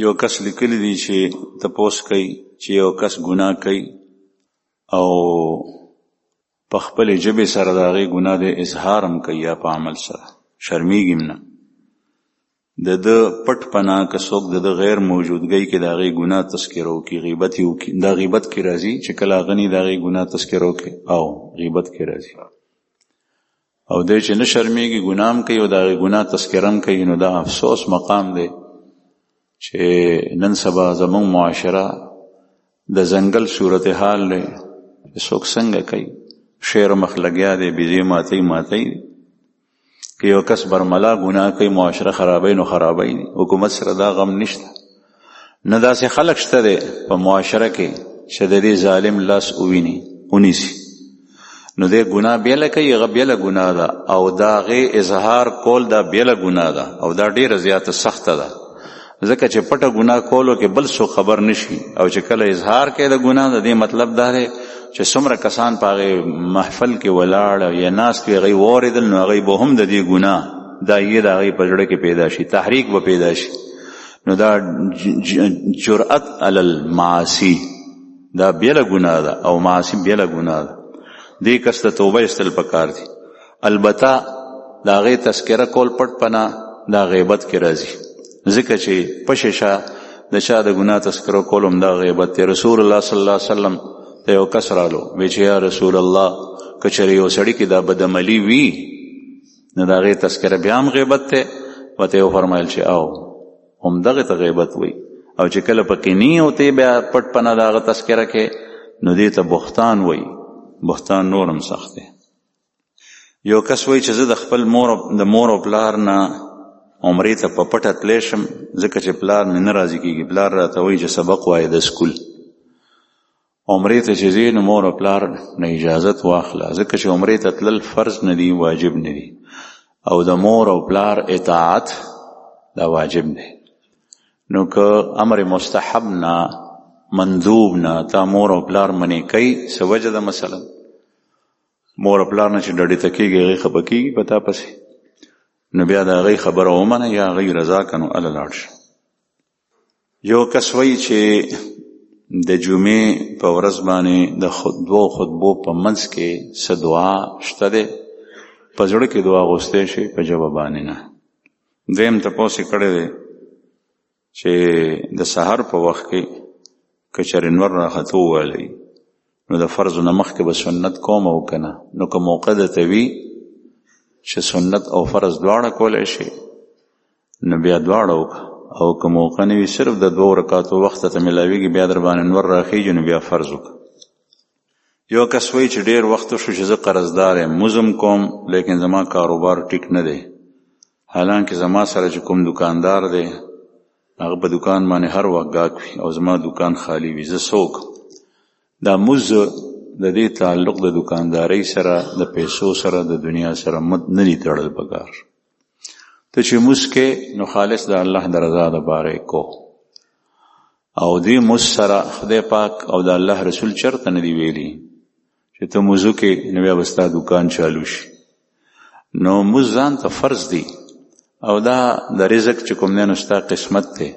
یو کس لیکلی دی چې تپوس کوي چې یو کس ګناه کوي او په خپل ژبې سره د هغې ګناه د اظهار هم کوي یا په عمل سره شرمیږي هم نه، د ده پټ پناه که څوک د ده غیر موجودګۍ کې د هغې ګناه تذکره وکړي، غیبت یې وکړي، دا غیبت کې راځي چې کله هغه نه د هغې ګناه تذکره وکړي او غیبت کې راځي. او دی چې نه شرمیږي ګناه هم کوي او د هغې ګناه تذکره هم کوي، نو دا افسوس مقام دی چې نن سبا زموږ معاشره د ځنګل صورتحال دی چې څوک څنګه کوي، شعر مخ لګیا دی، بیزې ماتئ که یو کس برملا ګناه کوي معاشره خرابوي نو خرابوي، حکومت سره دا غم نشته. نه داسې خلک شته دی په معاشره کې چې د دې ظالم لاس ونیسي، نو دې ګناه بیله کوي، هغه بیله ګناه ده، او د هغې اظهار کول دا بیله ګناه ده، او دا ډېره زیاته سخته ده، ځکه چې پټه ګناه کولو کې بل څوک خبر نشي، او چې کله اظهار کوي د ګناه د دې مطلب دا دی چې څومره کسان په هغې محفل کې ولاړ یا ناست وي هغوی واورېدل، نو هغوی به هم د دې ګناه دا یې د هغوی په زړه کې پیدا شي، تحریک به پیدا شي. نو دا جرأت علی المعاصی دا بیله ګناه ده او معاصی بیله ګناه ده، دې کس ته توبه ایستل پکار دي. البته د هغې تذکره کول پټ پناه دا غیبت کې راځي، ځکه چې په شیشه د چا د ګناه تذکره کول هم دا غیبت دی. رسول الله صلی الله علیه وسلم ته یو کس رالو وی چې یا رسول الله که چېرې یو سړي کې دا بدعملي وي نو د هغې تذکره بیا هم غیبت دی. ورته یې وفرمایل چې او همدغې ته غیبت وایي، او چې کله پکې نه او ته بیا پټ پناه د هغه تذکره کې نو دې ته بهتان وایي. بهتان نور هم سخت دی. یو کس وایي چې زه د خپل د مور او پلار نه عمرې ته په پټه تلی شم ځکه چې پلار مې نه راضي کېږي، پلار راته وایي چې سبق وایه د سکول، عمرې ته چې ځې نو مور او پلار نه اجازت واخله، ځکه چې عمرې ته تلل فرض نه دي، واجب نه دي، او د مور او پلار اطاعت دا واجب دی. نو که امر مستحب نه مندوب نه تا مور او پلار منې کوي څه وجه ده، مثلا مور او پلار نه چې ډډې ته کېږي هغې خفه کېږي په تا پسې، نو بیا د هغې خبره ومنه یا هغې رضا که نو هله لاړ شه. یو کس وایي چې د جمعې په ورځ باندې د دوو خطبو په منځ کې څه دعا شته دی، په زړه کې دعا غوستی شي په ژبه باندې نه. دویم تپوس یې کړی دی چې د سحر په وخت کې که چېرې نور راختو وویلی نو د فرضو نه مخکې به سنت کوم او که نه، نو که موقع درته وي چې سنت او فرض دواړه کولی شي نو بیا دواړه وکړه، او که موقع نه وي صرف د 2 رکعاتو وخت ته میلاویږي بیا در باندې نور راخیږي نو بیا فرض وکړه. یو کس وایي چې ډېر وخت شو چې زه قرضدار یم، مزم کوم لیکن زما کاروبار ټیک نه دی، حالانکه زما سره چې کوم دکاندار دی هغه په دکان باندې هر وخت ګاک وي او زما دکان خالی وي، زه څوک؟ دا مز د دې تعلق د دکاندارۍ سره د پیسو سره د دنیا سره نه دي تړل پکار. ته چې مز کې نو خالص د الله د رضا دپاره کو، او دې مز سره خدای پاک او د الله رسول چرته نه دی ویلي چې ته مزو کې نو بیا به ستا دکان چالو شي. نو مز ځان ته فرض دی، او دا د رزق چې کوم دی نو ستا قسمت دی،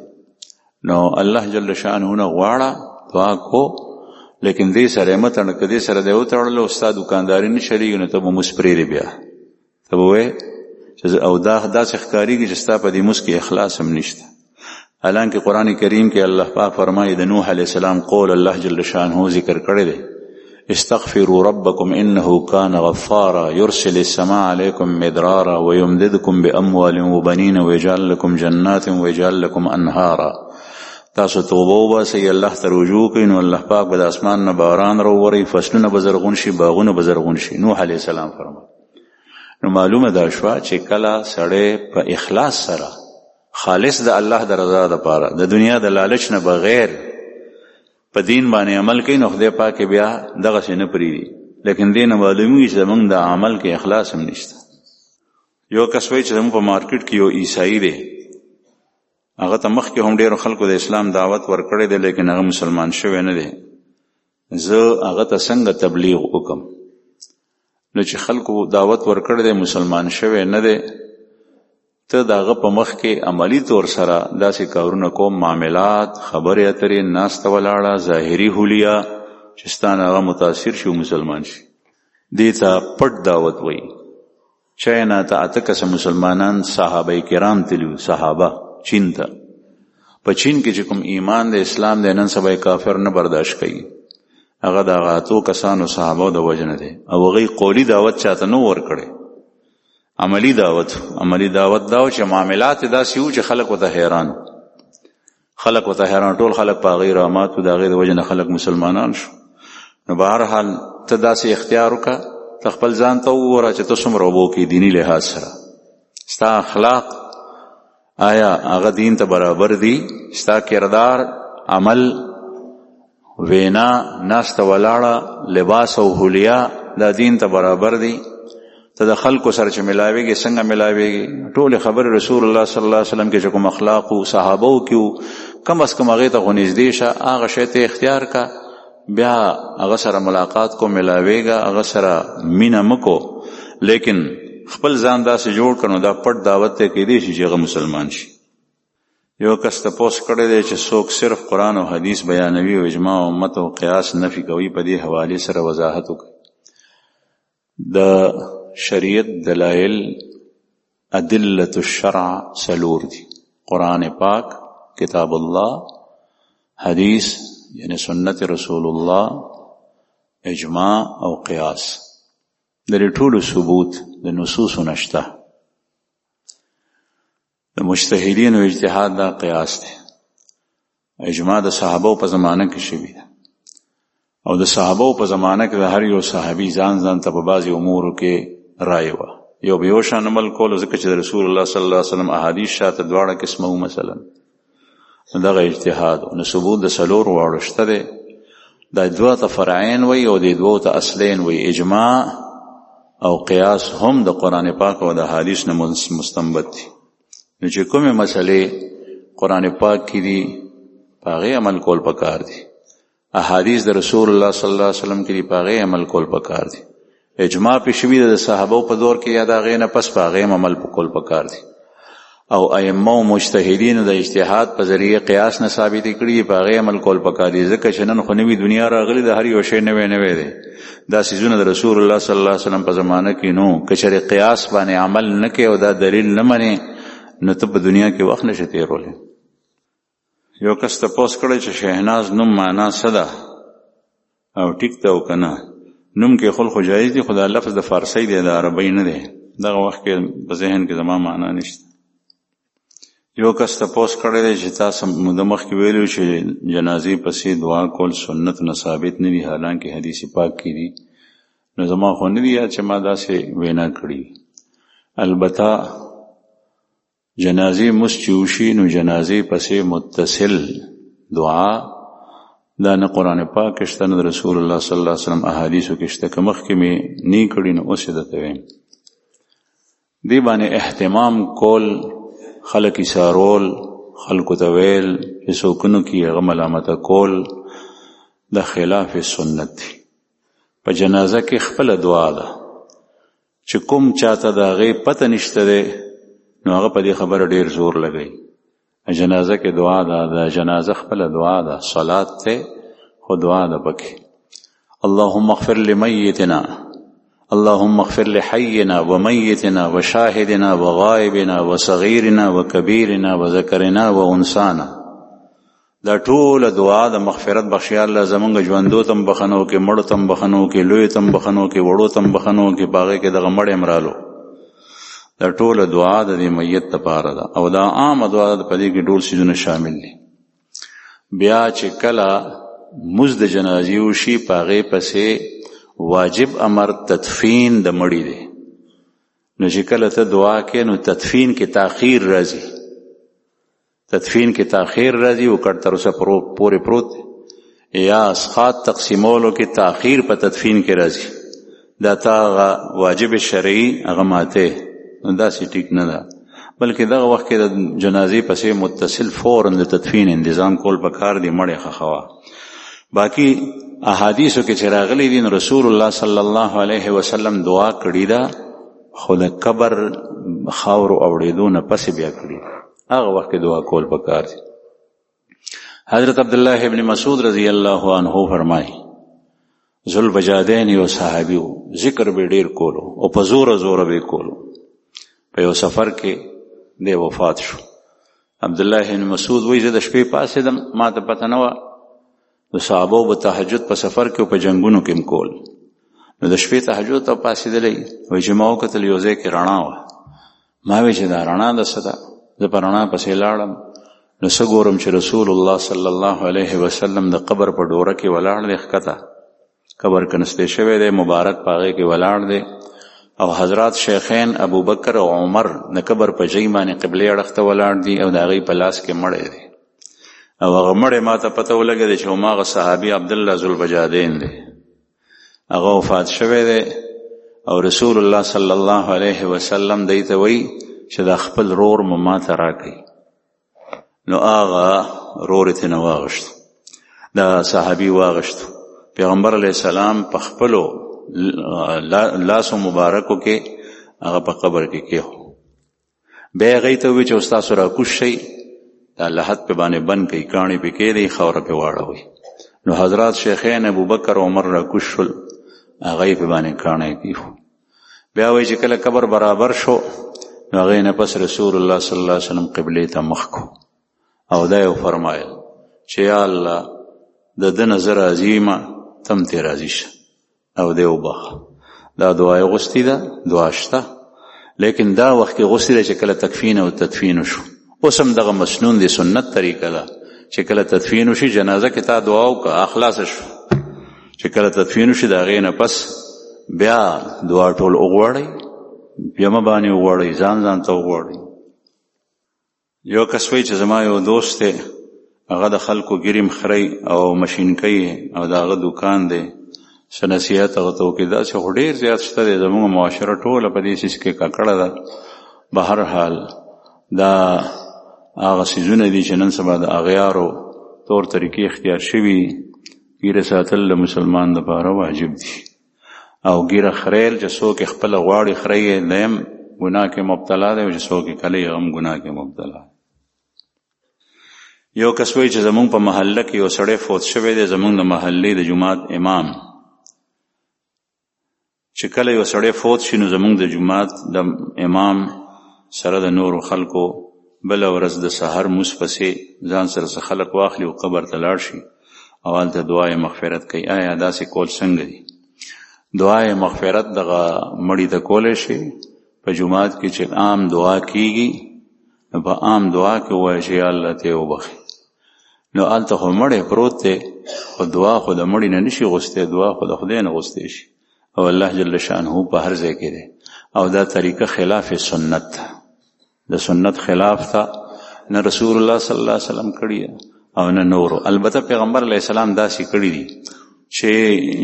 نو الله جل شانه نه غواړه دعا کو، لیکن دې سره مه تړه، که دې سره دی وتړلو ستا دکانداري نه چلېږي نو ته به مز پرېږدې، بیا ته به وایې او دا داسې ښکارېږي چې ستا په دې مز کې اخلاص هم نشته. حالانکه قرآن کریم کې الله پاک فرمایي د نوح علیه السلام قول الله جل شانه ذکر کړی دی، استغفروا ربکم انه کان غفارا یرسل السماء علیکم مدرارا ویمددکم باموال وبنین ویجعل لکم جنات ویجعل لکم انهارا. تاسو توبه وباسئ، الله ته رجوع کوئ، نو الله پاک به د اسمان نه باران راووري، فصلونه به زرغون شي، باغونه به زرغون شي. نوح علیه السلام فرمایي. نو معلومه دا شوه چې کله سړی په اخلاص سره خالص د الله د رضا دپاره د دنیا د لالچ نه بغیر په دین باندې عمل کوي نو خدای پاک بیا دغسې نه پرېږدي، لیکن دې نه معلومیږي چې زموږ د عمل کې اخلاص هم نشته. یو کس وایي چې زموږ په مارکیټ کې یو عیسائی دی، هغه ته مخکې هم ډېرو خلکو د اسلام دعوت ورکړی دی لیکن هغه مسلمان شوی نه دی، زه هغه ته څنګه تبلیغ وکم؟ نو چې خلکو دعوت ورکړی دی مسلمان شوی نه دی، ته داغه په مخ کې عملی طور سره داسې کارونه کوم، معاملات، خبرې اترې، ناسته ولاړه، ظاهري حلیه چې ستانه هغه متاثر شي مسلمان شي. دې ته پټ دعوت وایي. چاینا ته 8 کسه مسلمانان صحابه کرام تلو، صحابه چین ته. په چین کې چې کوم ایمان د اسلام د نن سبا کافر نه برداشت کوي، هغه د 8 کسانو صحابه د وجنه دي، او هغه قولی دعوت چاته نو ور کړي، عملی دعوت دا چې معاملات داسې وو چې خلک وته حیران، ټول خلک په غیر امات او د غیر وجنه خلک مسلمانان شو. نو بهر حال ته داسې اختیار وکړه، خپل ځان ته وګوره چې ته څومره وبو کې دینی لحاظ سره ستا اخلاق آیا هغه دین ته برابر دي، ستا کردار، عمل، وینا، ناسته ولاړه، لباس او حلیه دا دین ته برابر دي. ته د خلکو سره چې ملاویږي څنګه ملاویږي، ټول خبر رسول الله صلی الله علیه وسلم کې چې کوم اخلاق او صحابه کې کم از کم هغه ته غنځدې شه، هغه شی ته اختیار کا، بیا هغه سره ملاقات کو، ملاویږي، هغه سره مینا مکو، لیکن خپل ځان داسې جوړ کړو دا پټ دعوت ته کې دی چې هغه مسلمان شي. یو کس تپوس کړی دی چې څوک صرف قرآن او حدیث بیانوي او اجماع او امت او قیاس نفي کوي، په دې حواله سره وضاحت وکړي. د شریعت دلائل ادلت الشرع سلور دي: قرآن پاک، کتاب الله، حدیث یعنی سنت رسول الله، اجماع او قیاس. د ټولو ثبوت د نصوص نشته. د مجتهدین او اجتهاد دا قیاس دی. اجماع د صحابه په زمانه کې شوی ده، او د صحابه په زمانه کې د هر یو صحابي ځان ته په بعضی امورو کې رائے و، یو به یو شان عمل کول، ځکه چې د رسول الله صلی الله علیه وسلم احادیث شاته دواړه قسمه مثلا دغه اجتهاد او ثبوت د سلور واړو شته دی. دا دوه ته فرعین وي او د دوه ته اصلین وي. اجماع او قیاس هم د قرآن پاک او د حدیث نه مستنبط دي. نو چې کومه مسلې قرآن پاک کې دي پاغه عمل کول پکار دي، احادیث د رسول الله صلی الله علیه وسلم کې دي پاغه عمل کول پکار دي. اجماع په شوی د صحابه په دور کې یا دا غینه پس پاغه عمل کول پکار دي، او ائمه او مجتهدین د اجتهاد په ذریعه قیاس نه ثابت کړي پاغه عمل کول پکار دي. ځکه چې نن خو نوې دنیا راغلي، د هر یو شی نوې دي. دا سيزونه د رسول الله صلی الله علیه وسلم په زمانه کې نو کچره قیاس باندې عمل نه کوي او دا دلیل نه مني، نو ته په دنیا کې وخت نشي تیرولې. یو کس تپوس کړی چې شهناز نوم معنا څه ده او ټیک ته او کنه. نوم کې خل خو جایز دي، خدا لفظ د فارسی دی، د عربی نه دی. دغه وخت کې په ذهن کې زما معنا نشته. یو کس تپوس کړی دی چې تاسو د مخکې ویلو چې جنازې پسې دعا کول سنت نه ثابت نه دي، حالانکه حدیث پاک کې دي. نو زما خو نه دي یاد چې ما داسې وینا کړي. البته جنازې مسچوشي نو جنازې پسې متصل دعا دا نه قرآن پاک کې شته، نه رسول الله صلی الله علیه وسلم احادیثو کې شته. که مخکې مې نه کړي نو اوس یې درته وایم. دې باندې اهتمام کول، خلک یې څارول، خلکو ته ویل چې څوک نه کړي هغه ملامته کول، د خلاف سنت دی. په جنازه کې خپله دعا ده چې کوم چاته د هغې پته نشته دی نو هغه په دې خبره ډېر زور لګوي. جنازه کې دعا ده، د جنازه خپل دعا ده، صلات ته خو دعا ده پکې. اللهم اغفر لمیتنا، اللهم اغفر لحینا ومیتنا وشاهدنا وغائبنا وصغیرنا وکبیرنا وذکرنا وانسانا. دا ټول دعا د مغفرت بخشي الله زمونږ ژوندو تم بخنو کې، مړو تم بخنو کې، لوی تم بخنو کې، وړو تم بخنو کې، باغې کې دغه مړ امرالو. دا ټول دعا د دې میت لپاره ده، او دا عام دعا ده، په دې کې ډول سيزونه شامل دي. بیا چې کله مزد جنازي وشي پاغه پسې واجب امر تدفین د مړی دی. نو چې کله ته دعا کې نو تدفین کې تاخير راځي، تدفین کې تاخير راځي او کټ تر اوسه پورې پروت یا اسقاط تقسیمولو کې تاخير په تدفین کې راځي. دا تا واجب شرعي هغه ماته دا سي ټیک نه ده، بلکې دغه وخت کې د جنازې پسې متصل فوراً د تدفین تنظیم کول پکار دی، مړی خخوا. باقی احادیثو کې چې راغلي دي رسول الله صلی الله علیه وسلم دعا کړې ده خو د قبر خاورو اوړېدو نه پسې بیا کړي، هغه وخت کې دعا کول پکار دي. حضرت عبدالله ابن مسعود رضی الله عنه فرمایي ذوالوجادین یو صحابي و، ذکر به ډیر کولو او په زوره زوره به کولو. په یو سفر کې دی وفات شو. عبدالله ابن مسعود وایي زه د شپې پاڅېدم، ما ته پته نه وه د صحابو به تهجد په سفر کې او په جنګونو کې م کول. نو د شپې تهجد ته پاڅېدلی، وایي چې ما وکتل یو ځای کې رڼا وه. ما وایي چې دا رڼا د څه ده؟ زه په رڼا پسې لاړم، نو څه ګورم چې رسول الله صلی الله علیه وسلم د قبر په ډوره کې ولاړ دی، ښکته قبر کنستی شوی دی، مبارک په هغې کې ولاړ دی، او حضرات شیخین ابوبکر او عمر د قبر په ژۍ باندې قبلې اړخ ته ولاړ دي او د هغې په لاس کې مړی دی. او هغه مړی ما ته پته ولګېده چې هماغه صحابي عبدالله ذوالوجادین دی، هغه وفات شوی دی. او رسول الله صلی الله علیه وسلم دی ته وایي چې دا خپل رور مو ما ته راکړي. نو هغه رور یې ترېنه واغشتو، دا صحابي واغشتو. پیغمبر علیه السلام په خپلو لاسو مبارکو کې هغه په قبر کې کېښو. بیا یې هغې ته ووایي چې ستاسو راکوز شئ، دا لحد پې باندې بند کړئ، کاڼي پې کېږدئ، خاوره پې واړوئ. نو حضرات شیخین ابوبکر او عمر راکوز شول، هغه یې پې باندې کاڼی کېښو. بیا وایي چې کله قبر برابر شو نو هغې نه پس رسول الله صلی الله علیه وسلم قبلې ته مخ کو او دا یې وفرمایل چې یا الله د ده نه زه راضي یم، تم ترې راضي شه او دی وبخه. دا دعا یې غوښتې ده، دعا شته، لیکن دا وخت کې غوښتې ده چې کله تکفین او تدفین شو. اوس هم دغه مسنون دی، سنت طریقه ده چې کله تدفین وشي جنازه کې تا دعا وکړه، خلاصه شو. چې کله تدفین وشي د هغې نه پس بیا دعا ټول وغواړئ، بیا مه باندې وغواړئ، ځان ته وغواړئ. یو کس وایي چې زما یو دوست دی، هغه د خلکو ګریم خری او مشینکۍ او د هغه دوکان دی، څه نصیحت هغه ته وکړي. داسې خو ډېر زیات شته دی، زموږ معاشره ټوله په دې څیز کې ککړه ده. به هر حال دا هغه څیزونه دي چې نن سبا د اغیارو طور طریقې اختیار شوي. ګیره ساتل د مسلمان دپاره واجب دي، او ګیره خریل چې څوک خپله غواړي خری یې دیم ګناه کې مبتلا دی، او چې څوک یې کلی هم ګناه کې مبتلا. یو کس وایي چې زمونږ په محله کې یو سړی فوت شوی دی، زمونږ د محلې د جومات امام. چې کله یو سړی فوت شي نو زمونږ د جومات د امام سره د نورو خلکو بله ورځ د سحر مونځ پسې ځان سره څه خلک واخلي او قبر ته لاړ شي او هلته دعای مغفرت کوي. آیا داسې کول څنګه دي؟ دعای مغفرت دغه مړي ته کولی شي په جومات کې چې عام دعا کیږي، نو په عام دعا کې ووایي چې یا الله ته یې وبخي. نو هلته خو مړی پروت دی، خو دعا خو د مړي نه نشي غوستی، دعا خو د خدای نه غوستی شي، او الله جل شانه په هر ځای کې دی. او دا طریقه خلاف سنت ده، د سنت خلاف ته نه رسول الله صلی الله علیه وسلم کړي او نه نورو. البته پیغمبر علیه السلام داسې کړي دي چې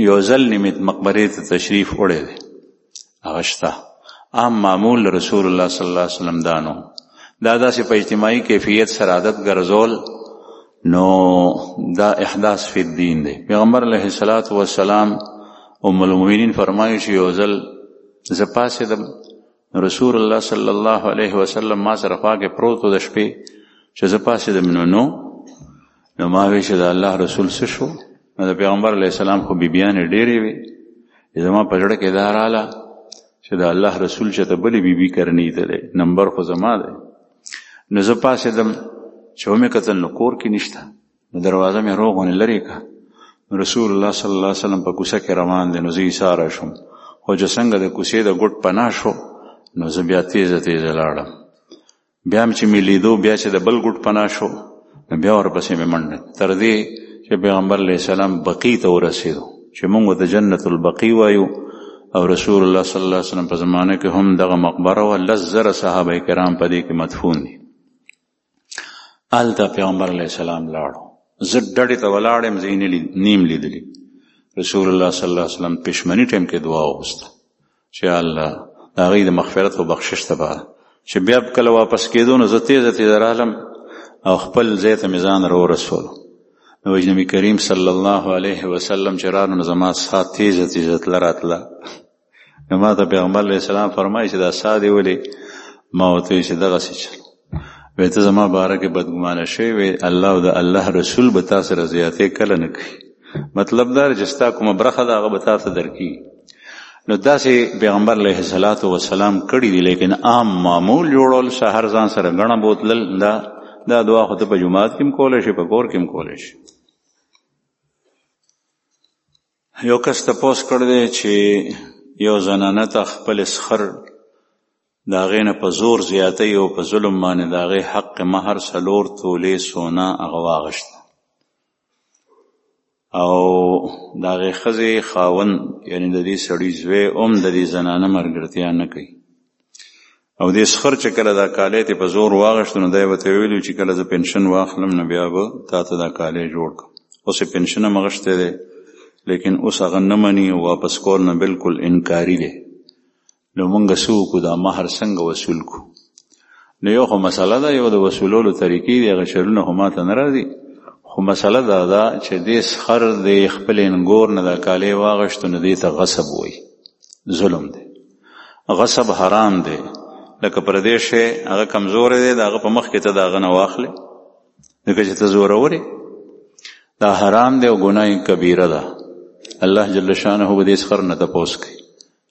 یو ځل نیمت مقبرې ته تشریف وړی دی، هغه شته. عام معمول رسول الله صلی الله علیه وسلم دانو دا داسې په اجتماعي کیفیت سره عادت ګرځول، نو دا احداث فی الدین دی. پیغمبر علیه السلام ام المؤمنین فرمایي چې یو ځل زه پاڅېدم، رسول الله صلی الله علیه وسلم ما سره خوا کې پروت و د شپې. چې زه پاڅېدم نو ما وی چې د الله رسول څه شو؟ نو د پیغمبر علیه السلام خو بیبیانې ډېرې وې، زما په زړه کې دا راله چې د الله رسول چې ته بلې بیبي کرنی ته دی، نمبر خو زما دی. نو زه پاڅېدم چې ومې کتل نو کور کې نشته، نو دروازه مې روغونې لرې کړه. رسول الله صلی الله علیه وسلم په کوڅه کې روان دی، نو زه ایساره شوم. خو چې څنګه د کوڅې د ګوټ پناه شو، نو زه بیا تیزه لاړم. بیا چې مې لیدو، بیا چې د بل ګوټ پناه شو، نو بیا ورپسې مې منډه، تر دې چې پیغمبر علیه السلام بقی ته ورسېدو، چې موږ د جنت البقی وایو. او رسول الله صلی الله علیه وسلم په زمانه کې هم دغه مقبره وه، 10,000 صحابه کرام په دې کې مدفون دي. هلته پیغمبر علیه السلام لاړو، زه ډډې ته ولاړم، زه یې نیم لیدلی. رسول الله صلی الله علیه وسلم پښمني ټیم کې دعا وغوښته چې الله د هغوی د مغفرت او بخشش دپاره. چې بیا کله واپس کېدو نو زه تیزه رالم او خپل ځای ته مې ځان راورسولو. نو نبي کریم صلی الله علیه وسلم چې رانو نو زما ساه تیزه تله راتله، نو ما ته پیغمبر علیه السلام فرمایي چې دا سا دی ولې؟ ما ورته ویل چې دغسې چل وی ته زما باره کې بدګمانه شوی وی الله او د الله رسول به تا سره زیاتې کله نه کوي. مطلب دا چې ستا کومه برخه ده هغه به تا ته درکېږي. نو داسې پیغمبر علیه السلام کړي دي، لیکن عام معمول جوړول سهار ځان سره ګڼه بوتلل دا دعا خو ته په جومات کې هم کولی شي، په کور کې هم کولی شي. یو کس تپوس کړی دی چې یو زنانه ته خپل سخر د هغې نه په زور زیاتی او په ظلم باندې د هغې حق مهر 4 تولې سونا هغه واغشته او د هغې ښځې خاوند یعنې د دې سړي زوی هم د دې زنانه ملګرتیا نه کوي او دې سخر چې کله دا کالی ته په زور واغشته نو دی ورته ویلي چې کله زه پنشن واخلم نو بیا به تا ته دا کالی جوړ کړم. اوس یې پنشن هم اغشتی دی لیکن اوس هغه نه مني او واپس کول نه بلکل انکاري دی. نو مونږ څه وکړو دا مهر څنګه وصول کړو؟ نو یو خو مسله ده، یو د وصولولو طریقې دي، هغه شرونه خو ما ته نه راځي، خو مسله دا ده چې دې سخر د خپل انګور نه دا کالی واغشتو نو دې ته غصب وایي، ظلم دی. غصب حرام دی، لکه پردې شی هغه کمزوری دی د هغه په مخ کې ته د هغه نه واخلې ځکه چې ته زورور یې، دا حرام دی او ګناه کبیره ده. الله جل شانه به دې سخر نه تپوس کوي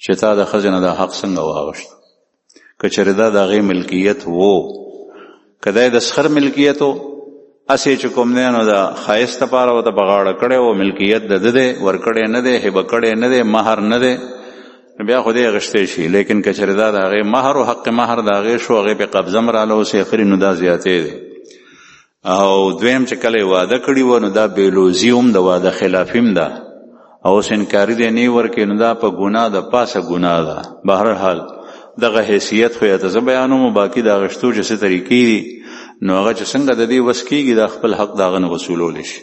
چې تا د ښځې نه دا حق څنګه واغشت. که چېرې دا د هغې ملکیت و، که دا د سخر ملکیت و اسې چې کوم دی نو د ښایست دپاره ورته په غاړه کړی و، ملکیت د ده دی، ورکړی نه دی، هبه کړی نه دی، مهر نه دی، نو بیا خو دې اخیستی شي. لیکن که چېرې دا د هغې مهر و حق مهر د هغې شو، هغې پې قبضه هم راله اوس یې خري، نو دا زیاتې دی. او دویم چې کله یې واده کړي و نو دا بېلوزي هم د واده خلافي هم ده او اوس انکاري دی نه ورکړي نو دا په ګناه د پاسه ګناه ده. بهرحال دغه حیثیت خو یې ته زه بیانوم، باقي د اغشتو چې څه طریقې دي نو هغه چې څنګه د دې وس کېږي دا خپل حق د هغه نه وصولولی شي.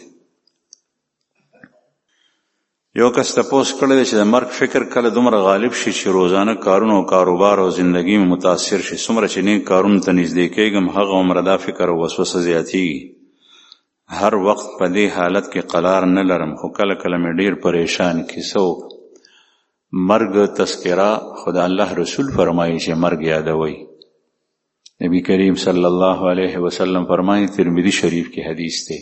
یو کس تپوس کړی دی چې د مرګ فکر کله دومره غالب شي چې روزانه کارونو او کاروبار او زندګي مې متاثر شي، څومره چې نیک کارونو ته نږدې کېږم هغه عمره دا فکر او وسوسه زیاتېږي. هر وخت په دې حالت کې قرار نه لرم، خو کله کله مې ډېر پریشان کې څه مرګ تذکره خو د الله رسول فرمایي چې مرګ یادوئ. نبی کریم صلی الله علیه وسلم فرمایي، ترمذی شریف کې حدیث دی،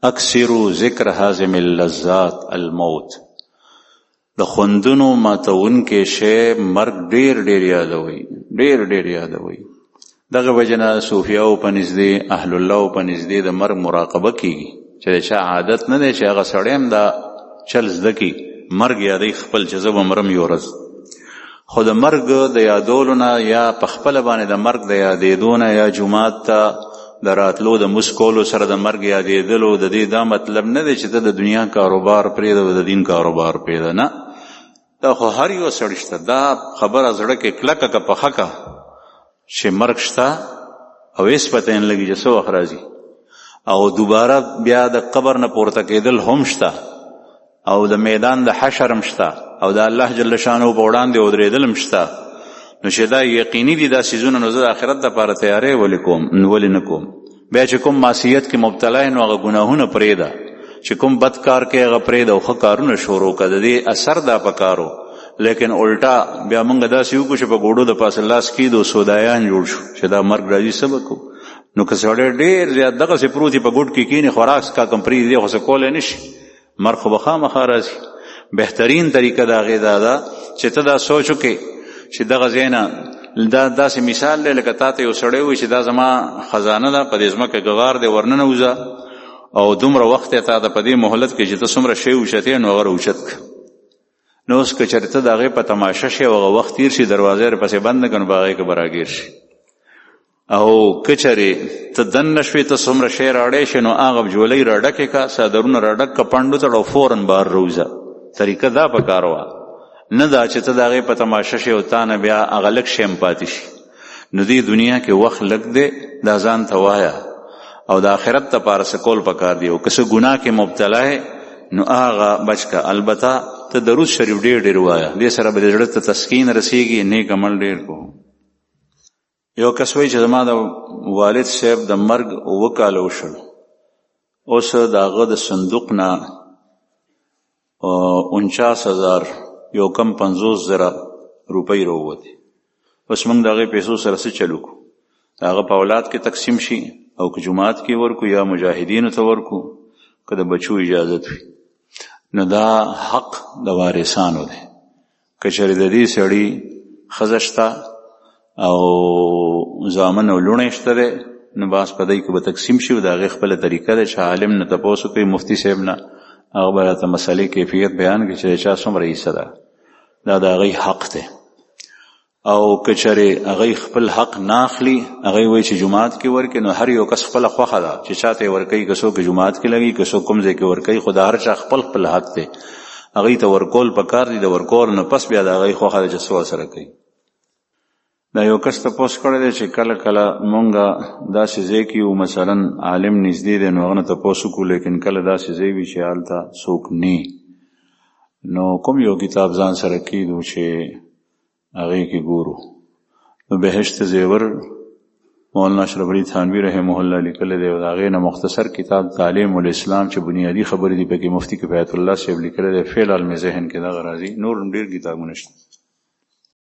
اکثروا ذکر حازم اللذات الموت. د خوندونو ماتونکې شی مرګ ډېر ډېر یادوئ، ډېر ډېر یادوئ. دغه وجنه صوفیاو په نږدې اهل الله په نږدې د مرګ مراقبه کیږي چې د چا عادت نه دی چې هغه سړی هم دا چل زده کړي، مرګ یادوي خپل چې زه به مرم یو ورځ. خو د مرګ د یادولو نه یا په خپله باندې د مرګ د یادېدو نه یا جومات ته د راتلو د مونځ کولو سره د مرګ یادېدلو د دې دا مطلب نه دی چې ته د دنیا کاروبار پرېږده او د دین کاروبار پرېږده، نه، دا خو هر یو سړي شته. دا خبره زړه کې کلکه که پخه که چې مرګ شته او هېڅ پته یې نه لګي چې څه وخت راځي، او دوباره بیا د قبر نه پورته کېدل هم شته، او د میدان د حشر هم شته، او د الله جل شانه په وړاندې ودرېدل هم شته. نو چې دا یقیني دي دا څیزونه، نو زه د آخرت دپاره تیاری ولې نه کوم؟ بیا چې کوم معصیت کې مبتلا یې نو هغه ګناهونه پرېږده، چې کوم بد کار کې هغه پرېږده او ښه کارونه شروع کړه. د دې اثر دا پکارو، لیکن الټا بیا موږ داسې وکړو چې په ګوډو د پاسه لاس کېدو سودایان جوړ شو چې دا مرګ راځي څه به کوو. نو که سړی ډېر زیات دغسې پروت په ګوډ کې کښېني، خوراک څښا کم پرېږدي، خو څه کولی نه شي، مرګ خو به خامخا راځي. بهترین طریقه د هغې دا ده چې ته دا سوچ وکړې چې دغه ځای نه دا داسې مثال دی لکه تا ته یو سړی وایي چې دا زما خزانه ده، په دې ځمکه ګغار دی، ورننه وځه او دومره وخت یې تا ته په دې مهلت کې چې ته څومره شی اوچتې نو هغه راوچت کړه. نو اوس که چېرې ته د هغې په تماشه شي او هغه وخت تېر شي، دروازه یې پسې بنده کړه نو په هغې کې به راګیر شي. او که چېرې ته دننه شوې، ته څومره شی راړی شي نو هغه جولۍ راډکې کړه، څادرونه راډک کړه، پنډو تړه او فوراً بهر راوځه. طریقه دا پکار وه، نه دا چې ته د هغې په تماشه شي او تا نه بیا هغه لږ شی هم پاتې شي. نو دې دنیا کې وخت لږ دی، دا ځان ته وایه او د آخرت دپاره څه کول پکار دی. او که څه ګناه کې مبتلا یې نو هغه بچ که. البته ته درود شریف ډېر ډېر وایه، دې سره به د زړه ته تسکین رسېږي، نیک عمل ډېر کوو. یو کس وایي چې زما د والد صاحب د مرګ 7 کاله وشول، اوس د هغه د صندوق نه 49,000 50,000 روپۍ راووتې. اوس موږ د هغې پیسو سره څه چل وکړو؟ د هغه په اولاد کې تقسیم شي او که جومات کې ورکو یا مجاهدینو ته ورکو که د بچو اجازت وي. نو دا حق د وارثانو دی. که چېرې د دې سړي ښځه شته او زامن او لوڼی شته دی نو باس په دی کې به تقسیم شي او د هغې خپله طریقه ده چې عالم نه تپوس وکړي مفتي صاحب نه هغه به راته مسلې کیفیت بیان کړي چې د چا څومره حصه ده. دا د هغې حق دی. او که چېرې هغې خپل حق نه اخلي هغې وایي چې جومات کې ورکړي نو هر یو کس خپله خوښه ده چې چا ته یې ورکوي که څوک جومات کې لګي که څوک کوم ځای کې ورکوي خو د هر چا خپل خپل حق دی. هغې ته ورکول پکار دي. د ورکول نه پس بیا د هغې خوښه ده چې څه ورسره کوي. دا یو کس تپوس کړی دی چې کله کله مونږ داسې ځای کې یو مثلا عالم نږدې دی نو هغه نه تپوس وکړو لیکن کله داسې ځای وي چې هلته څوک نه نو کوم یو کتاب ځان سره کیدو چې هغې کې ګورو نو بهشت زیور مولانا اشرف علي تھانوي رحمه الله لیکلی دی او د هغې نه مختصر کتاب تعلیم الاسلام چې بنیادي خبرې دي پکې مفتی کفایت الله صاحب لیکلی دی. فعل علم ذهن کې دغه راځي. نور ډېر کتابونه شته.